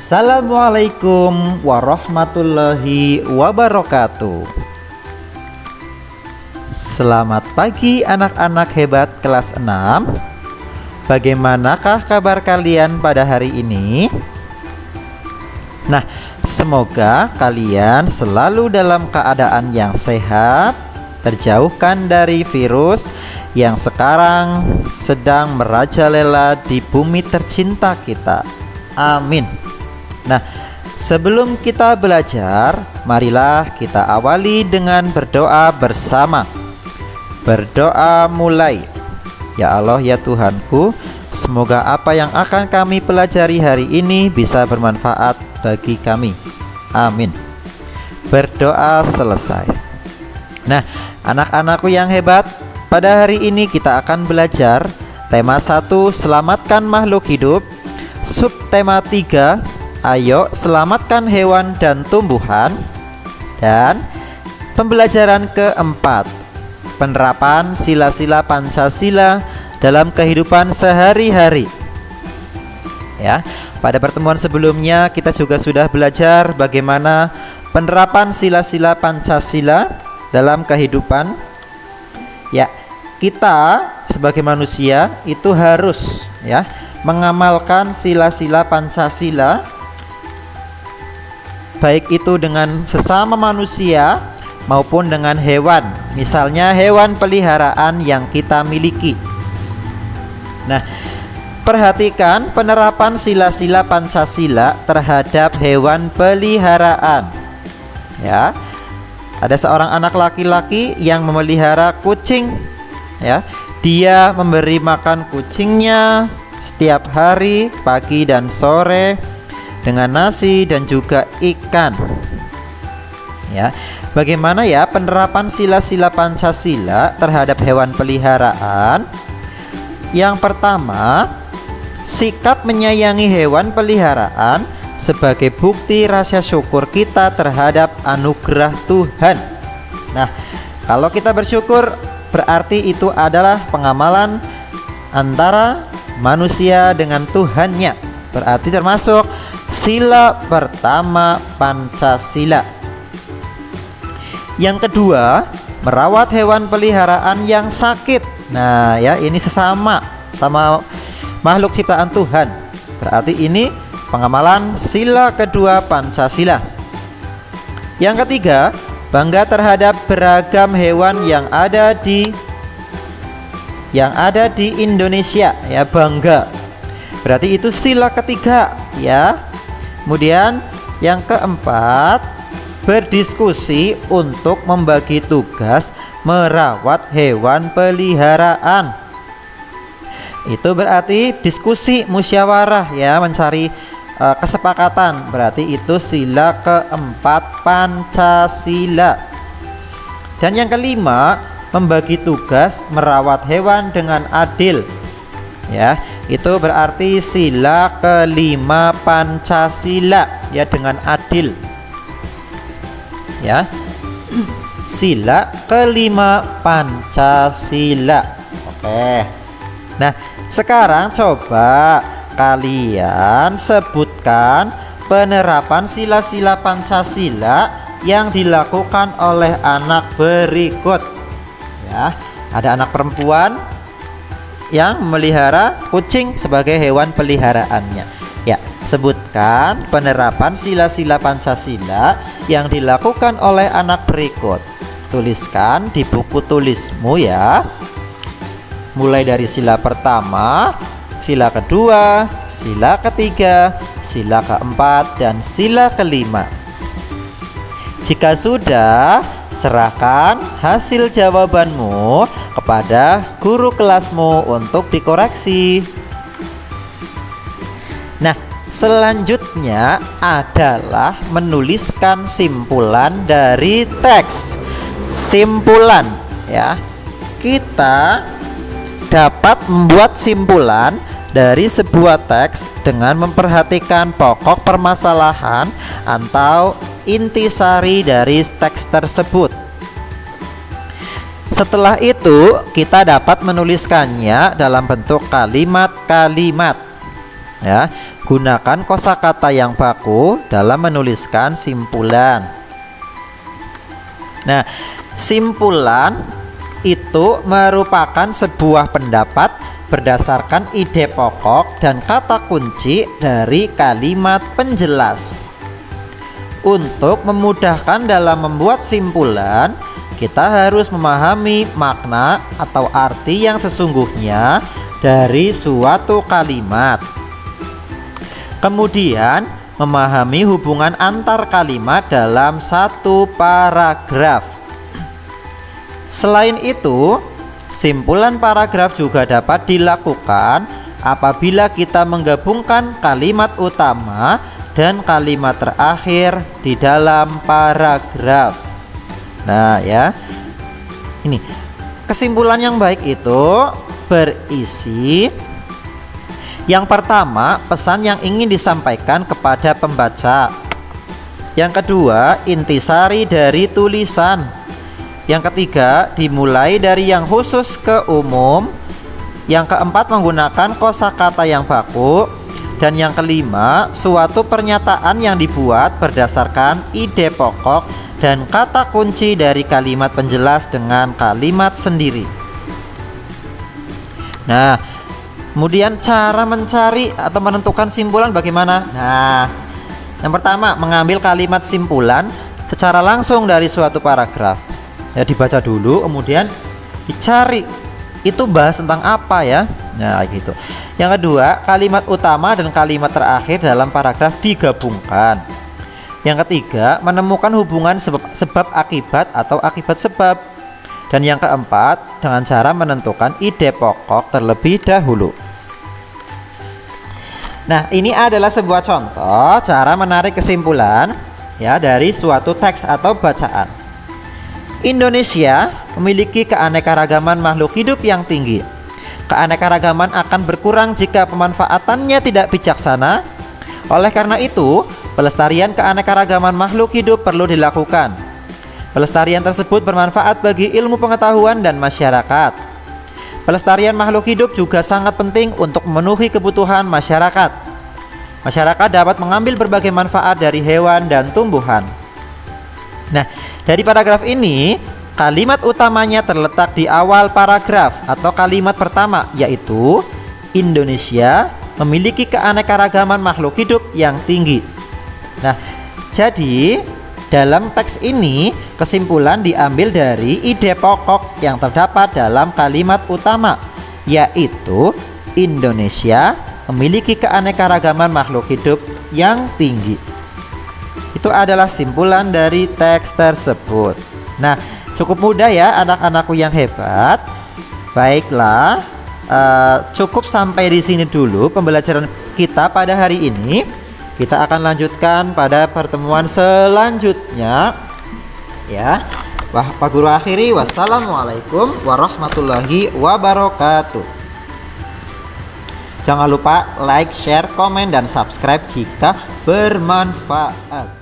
Assalamualaikum warahmatullahi wabarakatuh. Selamat pagi anak-anak hebat kelas 6. Bagaimanakah kabar kalian pada hari ini? Nah, semoga kalian selalu dalam keadaan yang sehat, terjauhkan dari virus yang sekarang sedang merajalela di bumi tercinta kita. Amin. Nah, sebelum kita belajar, marilah kita awali dengan berdoa bersama. Berdoa mulai. Ya Allah, ya Tuhanku, semoga apa yang akan kami pelajari hari ini bisa bermanfaat bagi kami. Amin. Berdoa selesai. Nah, anak-anakku yang hebat, pada hari ini kita akan belajar tema 1, selamatkan makhluk hidup. Subtema 3, ayo selamatkan hewan dan tumbuhan. Dan pembelajaran keempat, penerapan sila-sila Pancasila dalam kehidupan sehari-hari. Ya, pada pertemuan sebelumnya kita juga sudah belajar bagaimana penerapan sila-sila Pancasila dalam kehidupan. Ya, kita sebagai manusia itu harus mengamalkan sila-sila Pancasila, baik itu dengan sesama manusia maupun dengan hewan. Misalnya hewan peliharaan yang kita miliki. Nah, perhatikan penerapan sila-sila Pancasila terhadap hewan peliharaan. Ya, ada seorang anak laki-laki yang memelihara kucing. Ya, dia memberi makan kucingnya setiap hari, pagi dan sore, dengan nasi dan juga ikan. Ya, bagaimana ya penerapan sila-sila Pancasila terhadap hewan peliharaan? Yang pertama, sikap menyayangi hewan peliharaan sebagai bukti rasa syukur kita terhadap anugerah Tuhan. Nah, kalau kita bersyukur, berarti itu adalah pengamalan antara manusia dengan Tuhannya. Berarti termasuk sila pertama Pancasila. Yang kedua, merawat hewan peliharaan yang sakit. Nah, ya, ini sama makhluk ciptaan Tuhan. Berarti ini pengamalan sila kedua Pancasila. Yang ketiga, bangga terhadap beragam hewan yang ada di Indonesia, ya, bangga. Berarti itu sila ketiga, ya. Kemudian yang keempat, berdiskusi untuk membagi tugas merawat hewan peliharaan. Itu berarti diskusi, musyawarah, ya, mencari kesepakatan. Berarti itu sila keempat Pancasila. Dan yang kelima, membagi tugas merawat hewan dengan adil. Ya, itu berarti sila kelima Pancasila, ya, dengan adil. Ya, sila kelima Pancasila. Oke. Nah, sekarang coba kalian sebutkan penerapan sila-sila Pancasila yang dilakukan oleh anak berikut. Ya, ada anak perempuan yang memelihara kucing sebagai hewan peliharaannya. Ya, sebutkan penerapan sila-sila Pancasila yang dilakukan oleh anak berikut. Tuliskan di buku tulismu, ya. Mulai dari sila pertama, sila kedua, sila ketiga, sila keempat, dan sila kelima. Jika sudah, serahkan hasil jawabanmu kepada guru kelasmu untuk dikoreksi. Nah, selanjutnya adalah menuliskan simpulan dari teks. Simpulan, ya. Kita dapat membuat simpulan dari sebuah teks dengan memperhatikan pokok permasalahan atau intisari dari teks tersebut. Setelah itu, kita dapat menuliskannya dalam bentuk kalimat-kalimat. Ya, Gunakan kosakata yang baku dalam menuliskan simpulan. Nah, simpulan itu merupakan sebuah pendapat berdasarkan ide pokok dan kata kunci dari kalimat penjelas. Untuk memudahkan dalam membuat simpulan, kita harus memahami makna atau arti yang sesungguhnya dari suatu kalimat. Kemudian, memahami hubungan antar kalimat dalam satu paragraf. Selain itu, simpulan paragraf juga dapat dilakukan apabila kita menggabungkan kalimat utama dan kalimat terakhir di dalam paragraf. Nah ya, ini kesimpulan yang baik itu berisi yang pertama, pesan yang ingin disampaikan kepada pembaca. Yang kedua, intisari dari tulisan. Yang ketiga, dimulai dari yang khusus ke umum. Yang keempat, menggunakan kosakata yang baku. Dan yang kelima, suatu pernyataan yang dibuat berdasarkan ide pokok dan kata kunci dari kalimat penjelas dengan kalimat sendiri. Nah, kemudian cara mencari atau menentukan simpulan bagaimana? Nah, yang pertama, mengambil kalimat simpulan secara langsung dari suatu paragraf. Ya, dibaca dulu, kemudian dicari itu bahas tentang apa ya. Nah, gitu. Yang kedua, kalimat utama dan kalimat terakhir dalam paragraf digabungkan. Yang ketiga, menemukan hubungan sebab akibat atau akibat sebab. Dan yang keempat, dengan cara menentukan ide pokok terlebih dahulu. Nah, ini adalah sebuah contoh cara menarik kesimpulan ya dari suatu teks atau bacaan. Indonesia memiliki keanekaragaman makhluk hidup yang tinggi. Keanekaragaman akan berkurang jika pemanfaatannya tidak bijaksana. Oleh karena itu, pelestarian keanekaragaman makhluk hidup perlu dilakukan. Pelestarian tersebut bermanfaat bagi ilmu pengetahuan dan masyarakat. Pelestarian makhluk hidup juga sangat penting untuk memenuhi kebutuhan masyarakat. Masyarakat dapat mengambil berbagai manfaat dari hewan dan tumbuhan. Nah, dari paragraf ini, kalimat utamanya terletak di awal paragraf atau kalimat pertama, yaitu Indonesia memiliki keanekaragaman makhluk hidup yang tinggi. Nah, jadi dalam teks ini, kesimpulan diambil dari ide pokok yang terdapat dalam kalimat utama, yaitu Indonesia memiliki keanekaragaman makhluk hidup yang tinggi. Itu adalah simpulan dari teks tersebut. Nah, cukup mudah ya anak-anakku yang hebat. Baiklah, cukup sampai di sini dulu pembelajaran kita pada hari ini. Kita akan lanjutkan pada pertemuan selanjutnya ya. Pak Guru akhiri, wassalamualaikum warahmatullahi wabarakatuh. Jangan lupa like, share, komen, dan subscribe jika bermanfaat.